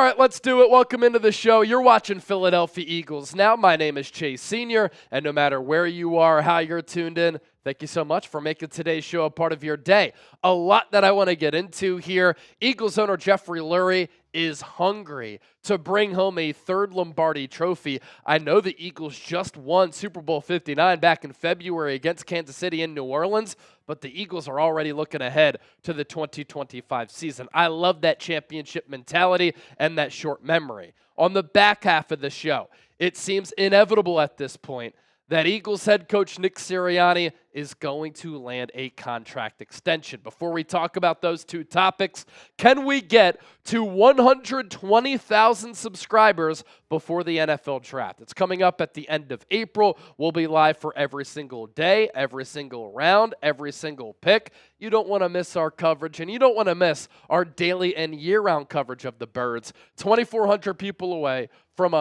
right, let's do it. Welcome into the show. You're watching Philadelphia Eagles Now. My name is Chase Sr., and no matter where you are, how you're tuned in, thank you so much for making today's show a part of your day. A lot that I want to get into here. Eagles owner Jeffrey Lurie is hungry to bring home a third Lombardi trophy. I know the Eagles just won Super Bowl 59 back in February against Kansas City in New Orleans, but the Eagles are already looking ahead to the 2025 season. I love that championship mentality and that short memory. On the back half of the show, it seems inevitable at this point that Eagles head coach Nick Sirianni is going to land a contract extension. Before we talk about those two topics, can we get to 120,000 subscribers before the NFL draft? It's coming up at the end of April. We'll be live for every single day, every single round, every single pick. You don't want to miss our coverage, and you don't want to miss our daily and year-round coverage of the Birds. 2,400 people away from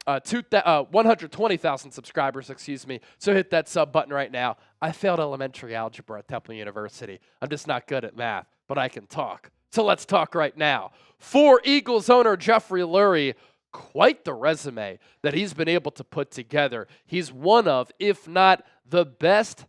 120,000 subscribers, so hit that sub button right now. I failed elementary algebra at Temple University. I'm just not good at math, but I can talk. So let's talk right now. For Eagles owner Jeffrey Lurie, quite the resume that he's been able to put together. He's one of, if not the best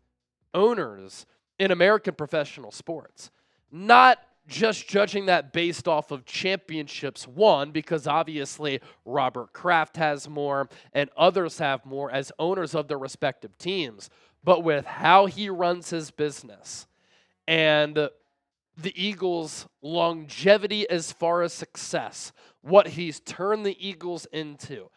owners in American professional sports. Not just judging that based off of championships won, because obviously Robert Kraft has more and others have more as owners of their respective teams, but with how he runs his business and the Eagles' longevity as far as success, what he's turned the Eagles into,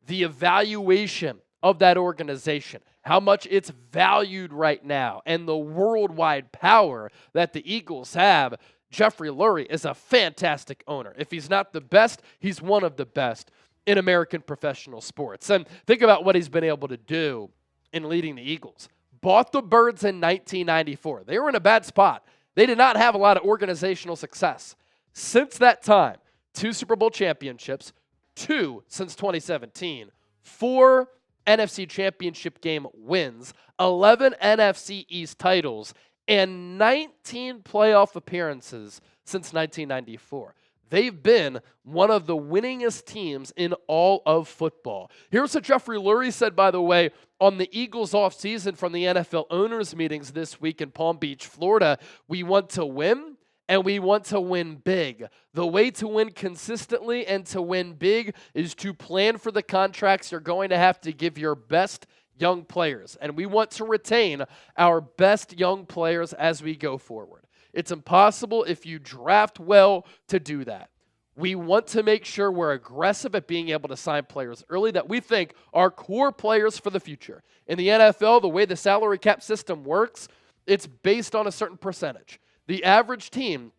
the evaluation of that organization, how much it's valued right now, and the worldwide power that the Eagles have. Jeffrey Lurie is a fantastic owner. If he's not the best, he's one of the best in American professional sports. And think about what he's been able to do in leading the Eagles. Bought the Birds in 1994. They were in a bad spot. They did not have a lot of organizational success. Since that time, 2 Super Bowl championships, 2 since 2017, 4 NFC championship game wins, 11 NFC East titles, and 19 playoff appearances since 1994. They've been one of the winningest teams in all of football. Here's what Jeffrey Lurie said, by the way, on the Eagles offseason from the NFL owners meetings this week in Palm Beach, Florida. We want to win, and we want to win big. The way to win consistently and to win big is to plan for the contracts you're going to have to give your best young players, and we want to retain our best young players as we go forward. It's impossible if you draft well to do that. We want to make sure we're aggressive at being able to sign players early that we think are core players for the future. In the NFL, the way the salary cap system works, it's based on a certain percentage. The average team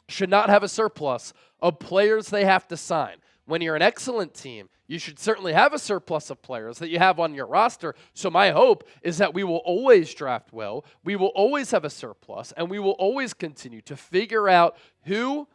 should not have a surplus of players they have to sign. When you're an excellent team, you should certainly have a surplus of players that you have on your roster. So my hope is that we will always draft well, we will always have a surplus, and we will always continue to figure out who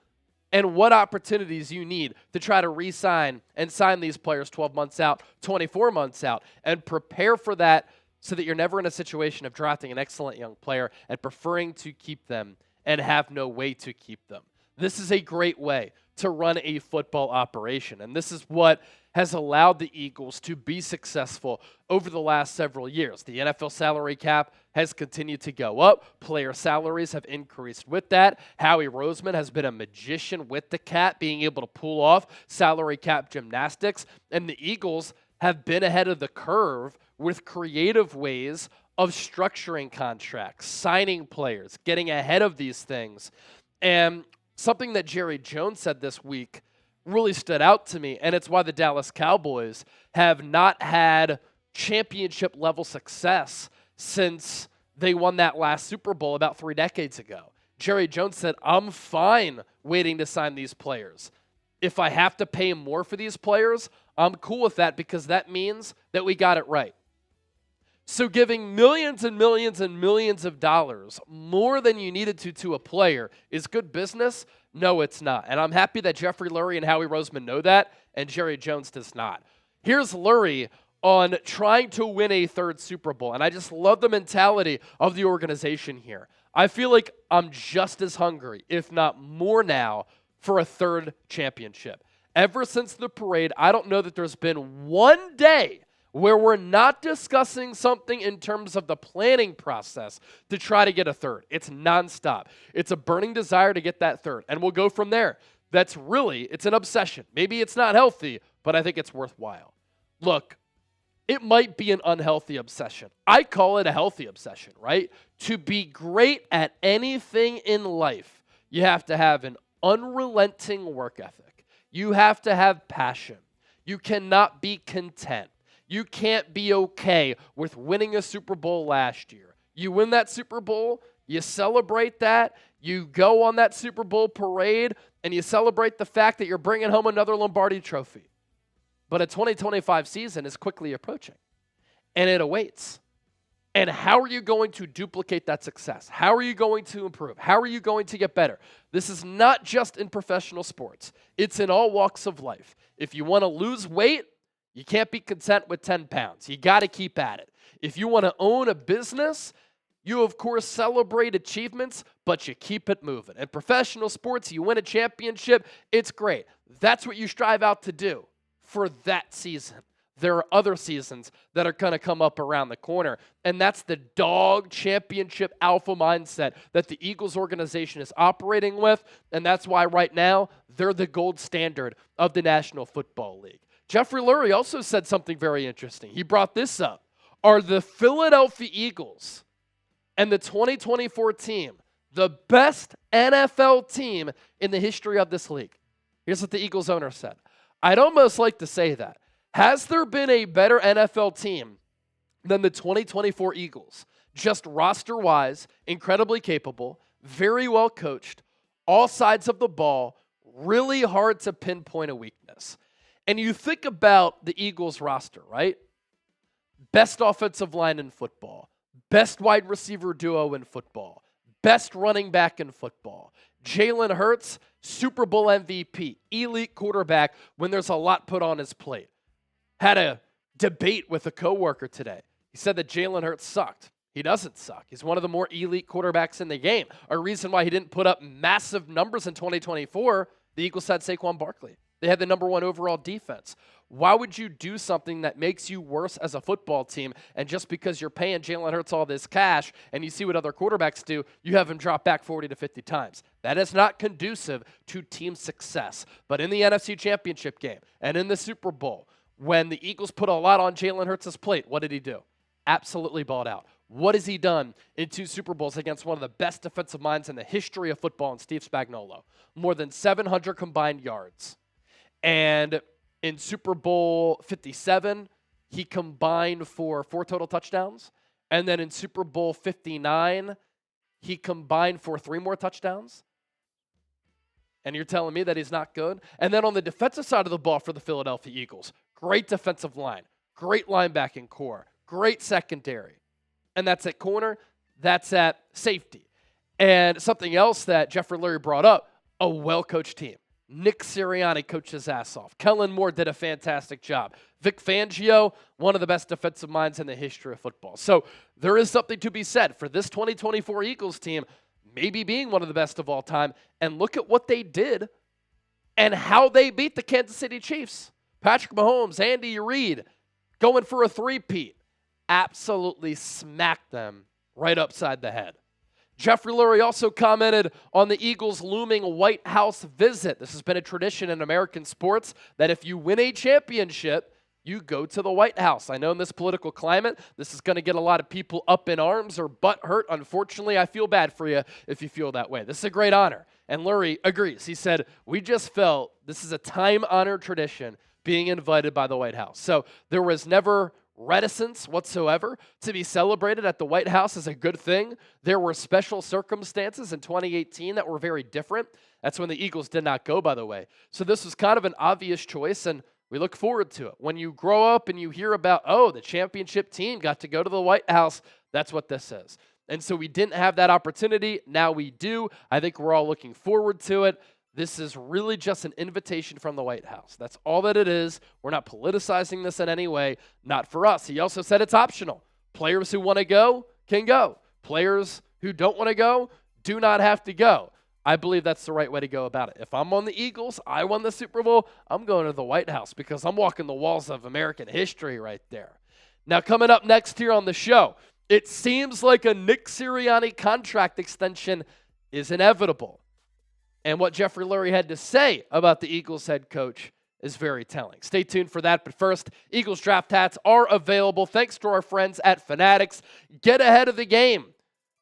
and what opportunities you need to try to re-sign and sign these players 12 months out, 24 months out, and prepare for that so that you're never in a situation of drafting an excellent young player and preferring to keep them and have no way to keep them. This is a great way to run a football operation, and this is what has allowed the Eagles to be successful over the last several years. The NFL salary cap has continued to go up. Player salaries have increased with that. Howie Roseman has been a magician with the cap, being able to pull off salary cap gymnastics, and the Eagles have been ahead of the curve with creative ways of structuring contracts, signing players, getting ahead of these things. And something that Jerry Jones said this week really stood out to me, and it's why the Dallas Cowboys have not had championship-level success since they won that last Super Bowl about 3 decades ago. Jerry Jones said, I'm fine waiting to sign these players. If I have to pay more for these players, I'm cool with that because that means that we got it right. So giving millions and millions and millions of dollars, more than you needed to a player, is good business? No, it's not. And I'm happy that Jeffrey Lurie and Howie Roseman know that, and Jerry Jones does not. Here's Lurie on trying to win a 3rd Super Bowl, and I just love the mentality of the organization here. I feel like I'm just as hungry, if not more now, for a 3rd championship. Ever since the parade, I don't know that there's been one day where we're not discussing something in terms of the planning process to try to get a third. It's nonstop. It's a burning desire to get that third, and we'll go from there. It's an obsession. Maybe it's not healthy, but I think it's worthwhile. Look, it might be an unhealthy obsession. I call it a healthy obsession, right? To be great at anything in life, you have to have an unrelenting work ethic. You have to have passion. You cannot be content. You can't be okay with winning a Super Bowl last year. You win that Super Bowl, you celebrate that, you go on that Super Bowl parade, and you celebrate the fact that you're bringing home another Lombardi trophy. But a 2025 season is quickly approaching, and it awaits. And how are you going to duplicate that success? How are you going to improve? How are you going to get better? This is not just in professional sports. It's in all walks of life. If you want to lose weight, you can't be content with 10 pounds. You got to keep at it. If you want to own a business, you, of course, celebrate achievements, but you keep it moving. In professional sports, you win a championship, it's great. That's what you strive out to do for that season. There are other seasons that are going to come up around the corner, and that's the dog championship alpha mindset that the Eagles organization is operating with, and that's why right now they're the gold standard of the National Football League. Jeffrey Lurie also said something very interesting. He brought this up. Are the Philadelphia Eagles and the 2024 team the best NFL team in the history of this league? Here's what the Eagles owner said. I'd almost like to say that. Has there been a better NFL team than the 2024 Eagles? Just roster-wise, incredibly capable, very well coached, all sides of the ball, really hard to pinpoint a weakness. And you think about the Eagles roster, right? Best offensive line in football, best wide receiver duo in football, best running back in football. Jalen Hurts, Super Bowl MVP, elite quarterback when there's a lot put on his plate. Had a debate with a coworker today. He said that Jalen Hurts sucked. He doesn't suck. He's one of the more elite quarterbacks in the game. A reason why he didn't put up massive numbers in 2024, the Eagles had Saquon Barkley. They had the number one overall defense. Why would you do something that makes you worse as a football team, and just because you're paying Jalen Hurts all this cash and you see what other quarterbacks do, you have him drop back 40 to 50 times? That is not conducive to team success. But in the NFC Championship game and in the Super Bowl, when the Eagles put a lot on Jalen Hurts' plate, what did he do? Absolutely balled out. What has he done in 2 Super Bowls against one of the best defensive minds in the history of football in Steve Spagnuolo? More than 700 combined yards. And in Super Bowl 57, he combined for 4 total touchdowns. And then in Super Bowl 59, he combined for 3 more touchdowns. And you're telling me that he's not good? And then on the defensive side of the ball for the Philadelphia Eagles, great defensive line, great linebacking core, great secondary. And that's at corner, that's at safety. And something else that Jeffrey Lurie brought up, a well-coached team. Nick Sirianni coached his ass off. Kellen Moore did a fantastic job. Vic Fangio, one of the best defensive minds in the history of football. So there is something to be said for this 2024 Eagles team maybe being one of the best of all time. And look at what they did and how they beat the Kansas City Chiefs. Patrick Mahomes, Andy Reid, going for a three-peat. Absolutely smacked them right upside the head. Jeffrey Lurie also commented on the Eagles' looming White House visit. This has been a tradition in American sports that if you win a championship, you go to the White House. I know in this political climate, this is going to get a lot of people up in arms or butt hurt. Unfortunately, I feel bad for you if you feel that way. This is a great honor. And Lurie agrees. He said, we just felt this is a time-honored tradition being invited by the White House. So there was never reticence whatsoever to be celebrated at the White House is a good thing. There were special circumstances in 2018 that were very different. That's when the Eagles did not go, by the way. So this was kind of an obvious choice, and we look forward to it. When you grow up and you hear about, oh, the championship team got to go to the White House, that's what this is. And so we didn't have that opportunity. Now we do. I think we're all looking forward to it. This is really just an invitation from the White House. That's all that it is. We're not politicizing this in any way. Not for us. He also said it's optional. Players who want to go can go. Players who don't want to go do not have to go. I believe that's the right way to go about it. If I'm on the Eagles, I won the Super Bowl, I'm going to the White House because I'm walking the walls of American history right there. Now, coming up next here on the show, it seems like a Nick Sirianni contract extension is inevitable. And what Jeffrey Lurie had to say about the Eagles head coach is very telling. Stay tuned for that. But first, Eagles draft hats are available thanks to our friends at Fanatics. Get ahead of the game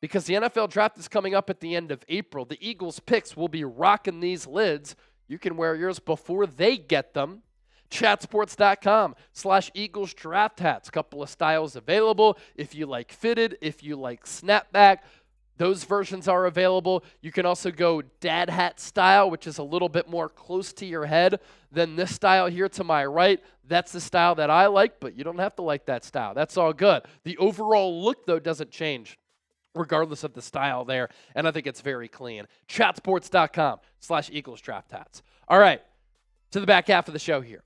because the NFL draft is coming up at the end of April. The Eagles picks will be rocking these lids. You can wear yours before they get them. Chatsports.com/Eagles draft hats. Couple of styles available. If you like fitted, if you like snapback, those versions are available. You can also go dad hat style, which is a little bit more close to your head than this style here to my right. That's the style that I like, but you don't have to like that style. That's all good. The overall look, though, doesn't change regardless of the style there, and I think it's very clean. Chatsports.com/Eagles draft hats. All right, to the back half of the show here.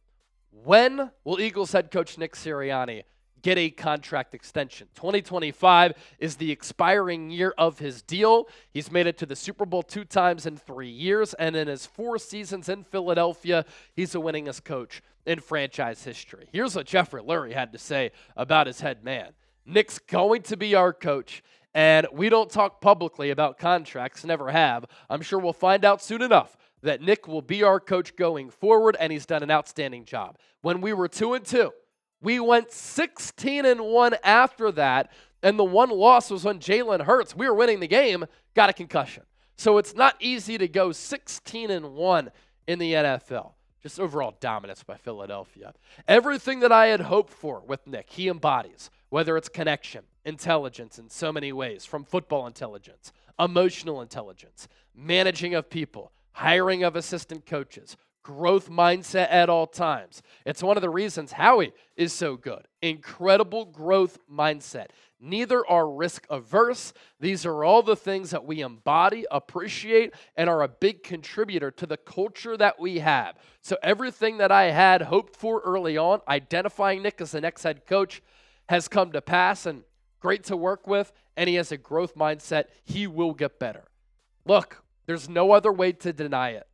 When will Eagles head coach Nick Sirianni get a contract extension? 2025 is the expiring year of his deal. He's made it to the Super Bowl 2 times in 3 years, and in his 4 seasons in Philadelphia, he's the winningest coach in franchise history. Here's what Jeffrey Lurie had to say about his head man. Nick's going to be our coach, and we don't talk publicly about contracts, never have. I'm sure we'll find out soon enough that Nick will be our coach going forward, and he's done an outstanding job. When we were 2-2, we went 16-1 after that, and the one loss was when Jalen Hurts, we were winning the game, got a concussion. So it's not easy to go 16-1 in the NFL. Just overall dominance by Philadelphia. Everything that I had hoped for with Nick, he embodies, whether it's connection, intelligence in so many ways, from football intelligence, emotional intelligence, managing of people, hiring of assistant coaches, growth mindset at all times. It's one of the reasons Howie is so good. Incredible growth mindset. Neither are risk averse. These are all the things that we embody, appreciate, and are a big contributor to the culture that we have. So everything that I had hoped for early on, identifying Nick as the next head coach, has come to pass, and great to work with, and he has a growth mindset. He will get better. Look, there's no other way to deny it.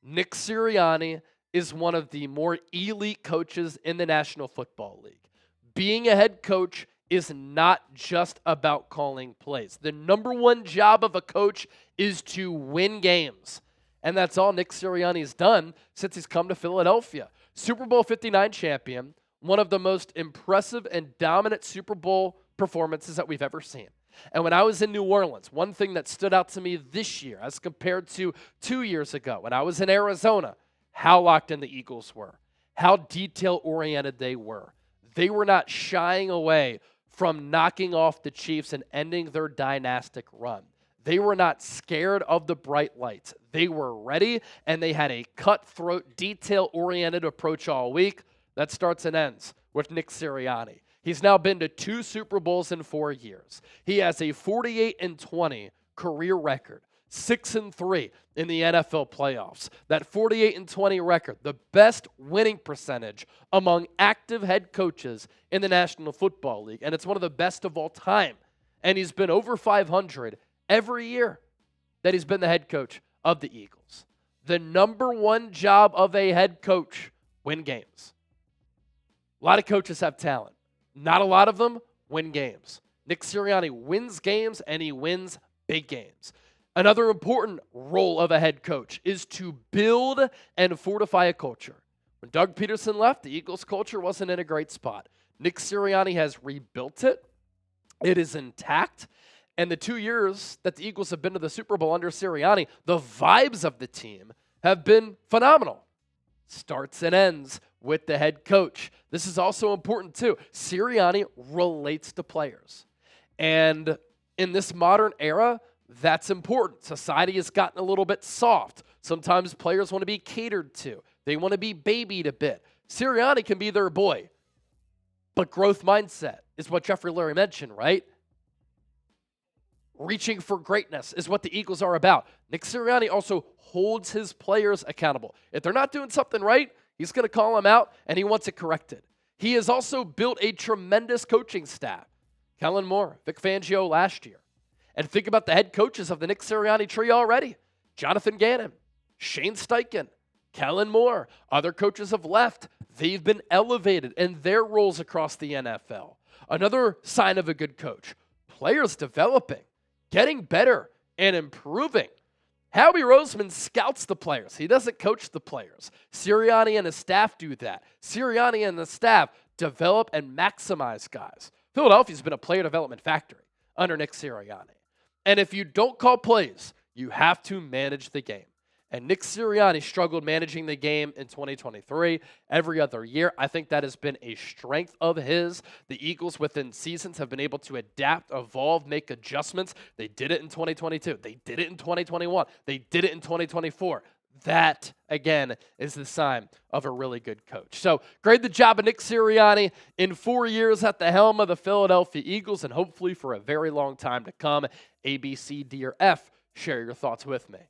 Nick Sirianni is one of the more elite coaches in the National Football League. Being a head coach is not just about calling plays. The number one job of a coach is to win games. And that's all Nick Sirianni's done since he's come to Philadelphia. Super Bowl 59 champion, one of the most impressive and dominant Super Bowl performances that we've ever seen. And when I was in New Orleans, one thing that stood out to me this year as compared to 2 years ago when I was in Arizona, how locked in the Eagles were, how detail-oriented they were. They were not shying away from knocking off the Chiefs and ending their dynastic run. They were not scared of the bright lights. They were ready, and they had a cutthroat, detail-oriented approach all week that starts and ends with Nick Sirianni. He's now been to 2 Super Bowls in 4 years. He has a 48-20 career record, 6-3 in the NFL playoffs. That 48-20 record, the best winning percentage among active head coaches in the National Football League, and it's one of the best of all time. And he's been over 500 every year that he's been the head coach of the Eagles. The number one job of a head coach, win games. A lot of coaches have talent. Not a lot of them win games. Nick Sirianni wins games, and he wins big games. Another important role of a head coach is to build and fortify a culture. When Doug Peterson left, the Eagles culture wasn't in a great spot. Nick Sirianni has rebuilt it. It is intact. And the 2 years that the Eagles have been to the Super Bowl under Sirianni, the vibes of the team have been phenomenal. Starts and ends with the head coach. This is also important too. Sirianni relates to players. And in this modern era, that's important. Society has gotten a little bit soft. Sometimes players want to be catered to. They want to be babied a bit. Sirianni can be their boy. But growth mindset is what Jeffrey Lurie mentioned, right? Reaching for greatness is what the Eagles are about. Nick Sirianni also holds his players accountable. If they're not doing something right, he's going to call them out, and he wants it corrected. He has also built a tremendous coaching staff. Kellen Moore, Vic Fangio last year. And think about the head coaches of the Nick Sirianni tree already. Jonathan Gannon, Shane Steichen, Kellen Moore, other coaches have left. They've been elevated in their roles across the NFL. Another sign of a good coach, players developing, getting better, and improving. Howie Roseman scouts the players. He doesn't coach the players. Sirianni and his staff do that. Sirianni and the staff develop and maximize guys. Philadelphia's been a player development factory under Nick Sirianni. And if you don't call plays, you have to manage the game. And Nick Sirianni struggled managing the game in 2023. Every other year, I think that has been a strength of his. The Eagles within seasons have been able to adapt, evolve, make adjustments. They did it in 2022. They did it in 2021. They did it in 2024. That, again, is the sign of a really good coach. So, great the job of Nick Sirianni in 4 years at the helm of the Philadelphia Eagles, and hopefully for a very long time to come. A, B, C, D, or F, share your thoughts with me.